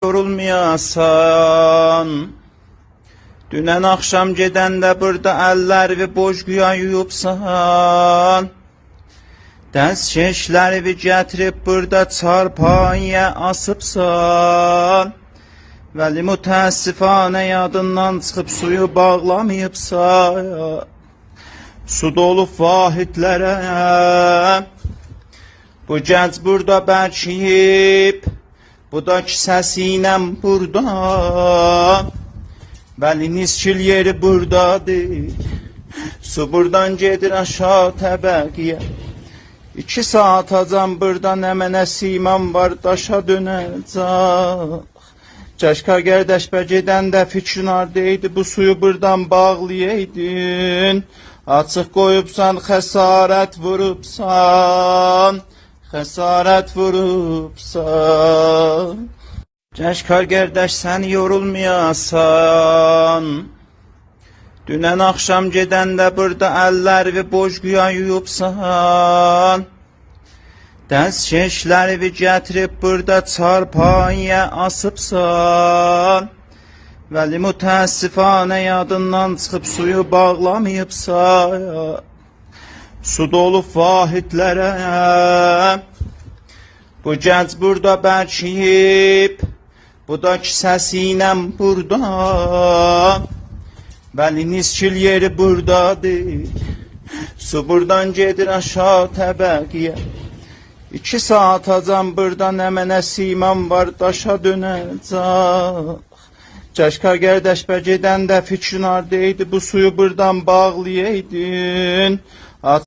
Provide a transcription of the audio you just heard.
Yorulmayasan. Dünən axşam gedəndə burada əllərvi boşquya yuyubsan. Dəstkeşlərvi gətirib burada çarpayıya asıbsan. Vəli mütəəssifanə yadından çıxıb suyu bağlamayıbsan. Su dolub vahidlərə. Bu gənc burada bərkiyib, bu da kisəsiyle burada. Vəli niskil yeri buradadır. Su buradan gedir aşağı təbəqiyə. 2 saat acam burada nə mənə siman var, daşa dönəcək. Keşke qardaş bə gedəndə fikrin ardaydı, bu suyu buradan bağlayaydın. Açıq qoyubsan, xəsarət vurubsan. Xəsarət vurubsan. Keşke qardaş sən yorulmayasan. Dünən axşam gedəndə burada əllərvi boşquya yuyubsan. Dəstkeşlərvi gətirib burada çarpayıya asıbsan. Vəli mütəəssifanə yadından çıxıb suyu bağlamayıbsan. Su dolub vahidlərə. Bu gənc burada bərkiyib, bu da kisəsiyle burada. Vəli niskil yeri buradadır. Su buradan gedir aşağı təbəqiyə. 2 saat acam burada nə mənə siman var, daşa dönəcək. Keşke qardaş bə gedəndə fikrin ardaydı, bu suyu buradan bağlayaydın.